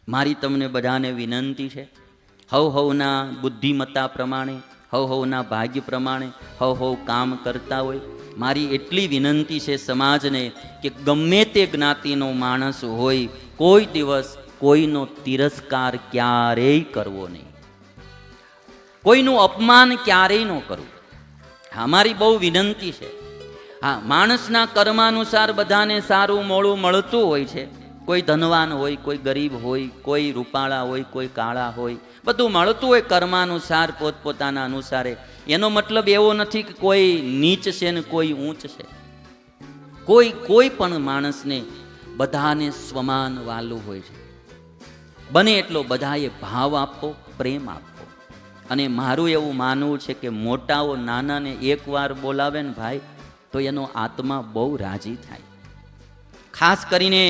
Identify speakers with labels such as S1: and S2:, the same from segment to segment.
S1: મારી તમને બધાને વિનંતી છે, હવના બુદ્ધિમત્તા પ્રમાણે, હવના ભાગ્ય પ્રમાણે હવ કામ કરતા હોય. મારી એટલી વિનંતી છે સમાજને કે ગમે તે જ્ઞાતિનો માણસ હોય, કોઈ દિવસ કોઈનો તિરસ્કાર ક્યારેય કરવો નહીં, કોઈનું અપમાન ક્યારેય ન કરવું. અમારી બહુ વિનંતી છે. હા, માણસના કર્માનુસાર બધાને સારું મોડું મળતું હોય છે. કોઈ ધનવાન હોય, કોઈ ગરીબ હોય, કોઈ રૂપાળા હોય, કોઈ કાળા હોય, બધું મળતું હોય કર્માનુસાર, પોતપોતાના અનુસારે. એનો મતલબ એવો નથી કે કોઈ નીચ છે ને કોઈ ઊંચ છે. કોઈ પણ માણસને બધાને સ્વમાન વાલું હોય છે. બને એટલો બધાએ ભાવ આપવો, પ્રેમ આપવો. અને મારું એવું માનવું છે કે મોટાઓ નાનાને એકવાર બોલાવે ને ભાઈ, તો એનો આત્મા બહુ રાજી થાય. ખાસ કરીને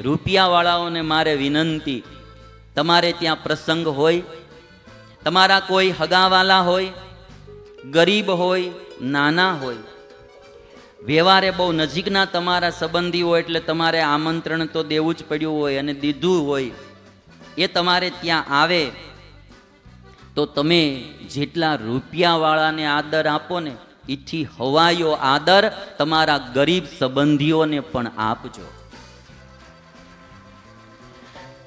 S1: રૂપિયાવાળાઓને મારે વિનંતી, તમારે ત્યાં પ્રસંગ હોય, તમારા કોઈ હગાવાલા હોય, ગરીબ હોય, નાના હોય, વ્યવહારે બહુ નજીકના તમારા સંબંધી હોય, એટલે તમારે આમંત્રણ તો દેવું જ પડ્યું હોય અને દીધું હોય, એ તમારે ત્યાં આવે તો તમે જેટલા રૂપિયાવાળાને આદર આપો ને, એથી હવાયો આદર તમારા ગરીબ સંબંધીઓને પણ આપજો.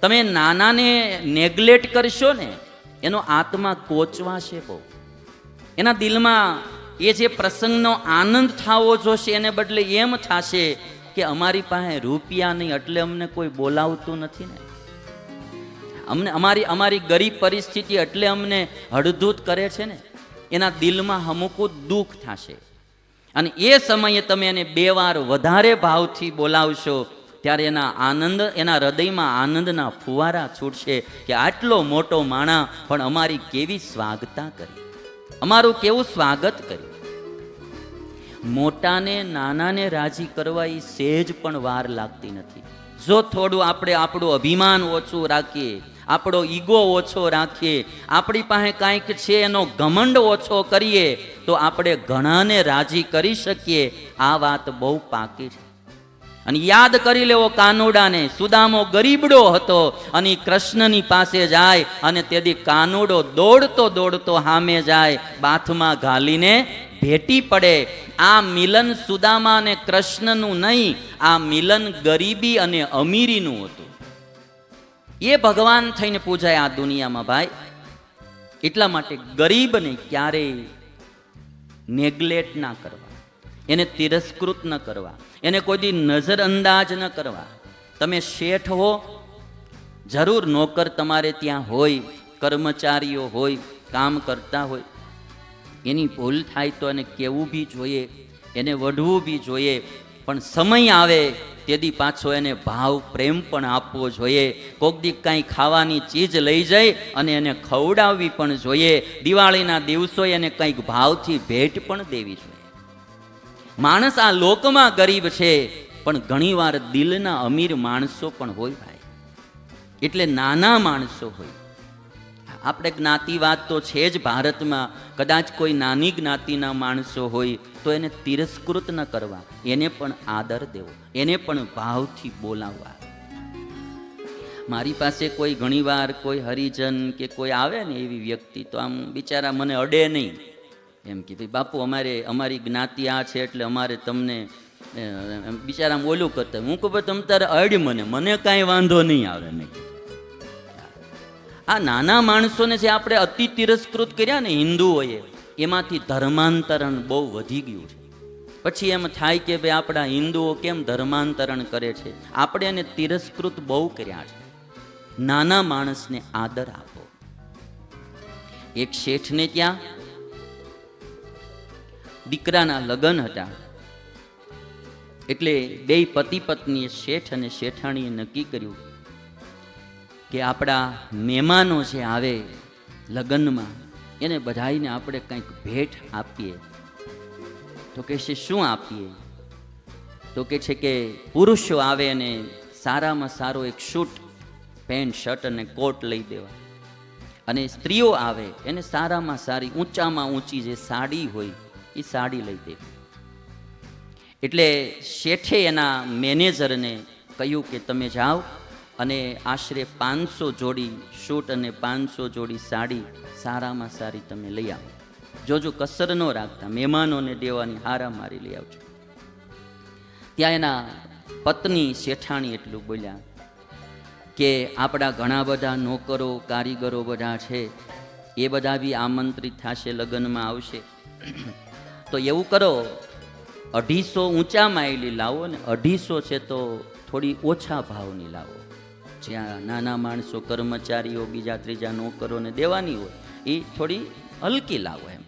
S1: તમે નાનાને નેગ્લેક્ટ કરશો ને, એનો આત્મા કોચવાશે બહુ. એના દિલમાં એ જે પ્રસંગનો આનંદ થવો જોશે, એને બદલે એમ થશે કે અમારી પાસે રૂપિયા નહીં એટલે અમને કોઈ બોલાવતું નથી ને, અમને અમારી ગરીબ પરિસ્થિતિ એટલે અમને હળધૂત કરે છે ને, એના દિલમાં હમુકું દુઃખ થશે. અને એ સમયે તમે એને 2 વાર વધારે ભાવથી બોલાવશો, ત્યારે એના આનંદ, એના હૃદયમાં આનંદના ફુવારા છૂટશે કે આટલો મોટો માણા પણ અમારી કેવી સ્વાગતા કરી, અમારું કેવું સ્વાગત કર્યું. મોટાને નાનાને રાજી કરવા એ સહેજ પણ વાર લાગતી નથી. જો થોડું આપણે આપણું અભિમાન ઓછું રાખીએ, આપણો ઈગો ઓછો રાખીએ, આપણી પાસે કાંઈક છે એનો ઘમંડ ઓછો કરીએ, તો આપણે ઘણાને રાજી કરી શકીએ. આ વાત બહુ પાકી છે. અને યાદ કરી લેવો કાનુડાને. સુદામો ગરીબડો હતો અને કૃષ્ણની પાસે જાય અને તેથી કાનુડો દોડતો દોડતો સામે જાય, બાથમાં ઘાલીને ભેટી પડે. આ મિલન સુદામા અને કૃષ્ણનું નહીં, આ મિલન ગરીબી અને અમીરીનું હતું. એ ભગવાન થઈને પૂજાય આ દુનિયામાં ભાઈ. એટલા માટે ગરીબને ક્યારેય નેગ્લેક્ટ ના કરવા, એને તિરસ્કૃત ન કરવા, એને કોઈ દી નજરઅંદાજ ન કરવા. તમે શેઠ હો, જરૂર નોકર તમારે ત્યાં હોય, કર્મચારીઓ હોય, કામ કરતા હોય, એની ભૂલ થાય તો એને કહેવું બી જોઈએ, એને વઢવું બી જોઈએ. પણ સમય આવે તેથી પાછો એને ભાવ પ્રેમ પણ આપવો જોઈએ. કોક દી કાંઈ ખાવાની ચીજ લઈ જાય અને એને ખવડાવવી પણ જોઈએ. દિવાળીના દિવસોએ એને કંઈક ભાવથી ભેટ પણ દેવી જોઈએ. માણસ આ લોકમાં ગરીબ છે, પણ ઘણીવાર દિલના અમીર માણસો પણ હોય ભાઈ. એટલે નાના માણસો હોય. આપણે જ્ઞાતિવાદ તો છે જ ભારતમાં. કદાચ કોઈ નાની જ્ઞાતિના માણસો હોય તો એને તિરસ્કૃત ન કરવા, એને પણ આદર દેવો, એને પણ ભાવથી બોલાવવા. મારી પાસે કોઈ ઘણીવાર કોઈ હરિજન કે કોઈ આવે ને એવી વ્યક્તિ, તો આમ બિચારા મને અડે નહીં, એમ કે ભાઈ બાપુ અમારી જ્ઞાતિ આ છે એટલે અમારે તમને, બિચારા ઓલું કરતા. હું કહું ભાઈ તમે તારે અડ, મને કાંઈ વાંધો નહીં આવે. નહીં, આ નાના માણસોને જે આપણે અતિ તિરસ્કૃત કર્યા ને હિન્દુઓએ, એમાંથી ધર્માંતરણ બહુ વધી ગયું છે. પછી એમ થાય કે ભાઈ આપણા હિન્દુઓ કેમ ધર્માંતરણ કરે છે. આપણે એને તિરસ્કૃત બહુ કર્યા છે. નાના માણસને આદર આપો. એક શેઠને ત્યાં દીકરાના લગ્ન હતા, એટલે 2 પતિ પત્નીએ, શેઠ અને શેઠાણીએ નક્કી કર્યું કે આપણા મહેમાનો જે આવે લગ્નમાં, એને બધાઈને આપણે કંઈક ભેટ આપીએ. તો કહે છે શું આપીએ? તો કહે છે કે પુરુષો આવે અને સારામાં સારો એક શૂટ, પેન્ટ, શર્ટ અને કોટ લઈ દેવા, અને સ્ત્રીઓ આવે એને સારામાં સારી, ઊંચામાં ઊંચી જે સાડી હોય એ સાડી લઈ દેવી. એટલે શેઠે એના મેનેજરને કહ્યું કે તમે જાઓ અને આશરે 500 જોડી શૂટ અને 500 જોડી સાડી સારામાં સારી તમે લઈ આવો. જોજો કસર ન રાખતા, મહેમાનોને દેવાની હારા મારી લઈ આવજો. ત્યાં એના પત્ની શેઠાણી એટલું બોલ્યા કે આપણા ઘણા બધા નોકરો કારીગરો બધા છે, એ બધા બી આમંત્રિત થશે, લગ્નમાં આવશે. તો એવું કરો, 250 ઊંચા માયલી લાવો ને 250 છે તો થોડી ઓછા ભાવની લાવો. જ્યાં નાના માણસો, કર્મચારીઓ, બીજા ત્રીજા નોકરોને દેવાની હોય એ થોડી હલકી લાવો એમ.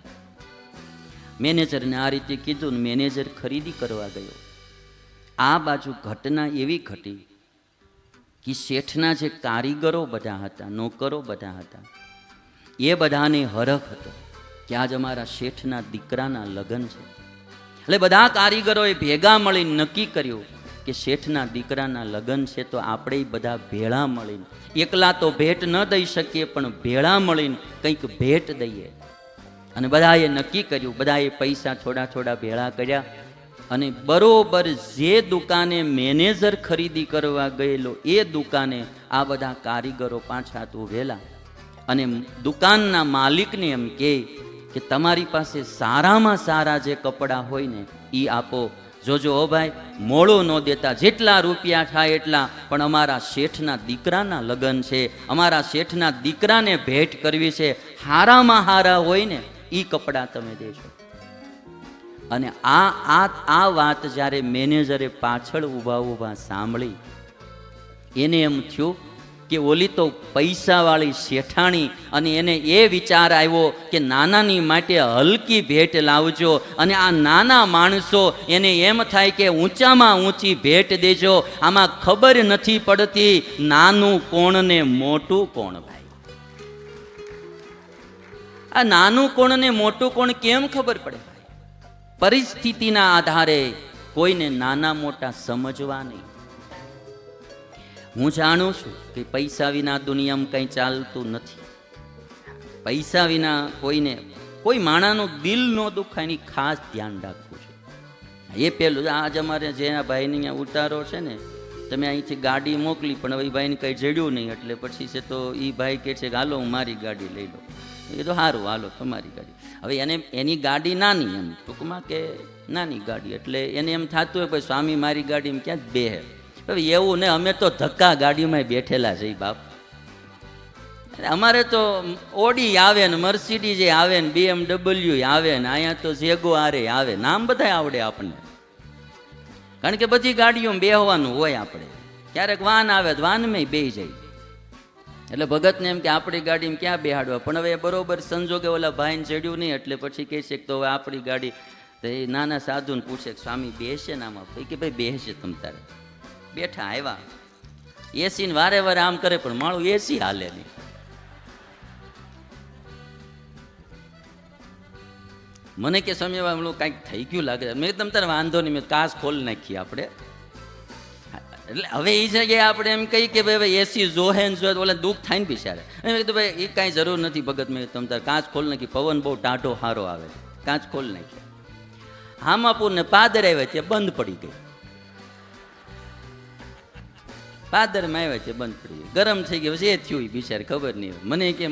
S1: મેનેજરને આ રીતે કીધું ને મેનેજર ખરીદી કરવા ગયો. આ બાજુ ઘટના એવી ઘટી કે શેઠના જે કારીગરો બધા હતા, નોકરો બધા હતા, એ બધાને હરખ હતો કે આજ અમારા શેઠના દીકરાના લગ્ન છે. એટલે બધા કારીગરોએ ભેગા મળીને નક્કી કર્યું કે શેઠના દીકરાના લગ્ન છે તો આપણે બધા ભેળા મળીને, એકલા તો ભેટ ન દઈ શકીએ પણ ભેળા મળીને કંઈક ભેટ દઈએ. અને બધાએ નક્કી કર્યું, બધાએ પૈસા થોડા થોડા ભેળા કર્યા અને બરોબર જે દુકાને મેનેજર ખરીદી કરવા ગયેલો એ દુકાને આ બધા કારીગરો પાછા ઉભેલા અને દુકાનના માલિકને એમ કહે કે તમારી પાસે સારામાં સારા જે કપડાં હોય ને એ આપો. જોજો ઓ ભાઈ, મોડું ન દેતા, જેટલા રૂપિયા થાય એટલા, પણ અમારા શેઠના દીકરાના લગ્ન છે, અમારા શેઠના દીકરાને ભેટ કરવી છે, હારામાં હારા હોય ને એ કપડાં તમે દેજો. અને આ વાત જ્યારે મેનેજરે પાછળ ઊભા સાંભળી, એને એમ થયું કે ઓલી તો પૈસાવાળી શેઠાણી, અને એને એ વિચાર આવ્યો કે નાનાની માટે હલકી ભેટ લાવજો. અને આ નાના માણસો, એને એમ થાય કે ઊંચામાં ઊંચી ભેટ દેજો. આમાં ખબર નથી પડતી નાનું કોણ ને મોટું કોણ. ભાઈ, આ નાનું કોણ ને મોટું કોણ કેમ ખબર પડે? પરિસ્થિતિના આધારે કોઈને નાના મોટા સમજવા નહીં. હું જાણું છું કે પૈસા વિના દુનિયામાં કંઈ ચાલતું નથી. પૈસા વિના કોઈને કોઈ માણાનું દિલ ન દુખાય, એની ખાસ ધ્યાન રાખવું છે. એ પેલું, આજ અમારે જે આ ભાઈની અહીંયા ઉતારો છે ને, તમે અહીંથી ગાડી મોકલી પણ હવે ભાઈને કંઈ જડ્યું નહીં, એટલે પછી છે તો એ ભાઈ કહે છે કે હાલો હું મારી ગાડી લઈ લઉં. એ તો સારું, હાલો તમારી ગાડી. હવે એની ગાડી નાની, એમ ટૂંકમાં કે નાની ગાડી, એટલે એને એમ થતું હોય પછી સ્વામી મારી ગાડીમાં ક્યાં જ બેહે. હવે એવું ને, અમે તો ધક્કા ગાડીમાં બેઠેલા છે બાપ. અમારે તો ઓડી આવે ને, મર્સિડીઝ આવે ને, BMW આવે ને, અહીંયા તો જેગુઆર આવે, નામ બધા આવડે આપણને. કારણ કે બધી ગાડીઓમાં બેહવાનું હોય આપણે. ક્યારેક વાન આવે તો વાનમાં બેહી જાય. એટલે ભગતને એમ કે આપણી ગાડીમાં ક્યાં બેહાડવા, પણ હવે બરોબર સંજોગે ઓલા ભાઈને ચડ્યું નહીં, એટલે પછી કહે છે કે તો હવે આપણી ગાડી. તો એ નાના સાધુને પૂછે કે સ્વામી બેસે ને આમાં? કે ભાઈ બેસે તમ તારે. બેઠા, આવ્યા, એસી ને વારે વારે આમ કરે પણ માળું એસી હાલે નહીં. મને કે સમય કાંઈક થઈ ગયું લાગે. મેં તમ તારે વાંધો નહીં, મેં કાચ ખોલી નાખીએ આપણે. એટલે હવે એ જગ્યાએ આપણે એમ કહી કે ભાઈ એસી જોહે ને જોહે, ઓલા દુઃખ થાય ને બિચારે. મેં કીધું ભાઈ એ કાંઈ જરૂર નથી ભગત, મેં તમ તારે કાચ ખોલી નાખી, પવન બહુ ટાઢો સારો આવે, કાચ ખોલી નાખી. હામાપુર ને પાદર આવ્યા ત્યાં બંધ પડી ગઈ. પાદરમાં આવ્યા છે બંધ પડી ગઈ, ગરમ થઈ ગઈ. પછી એ થયું બિચારે ખબર નહીં. મને કે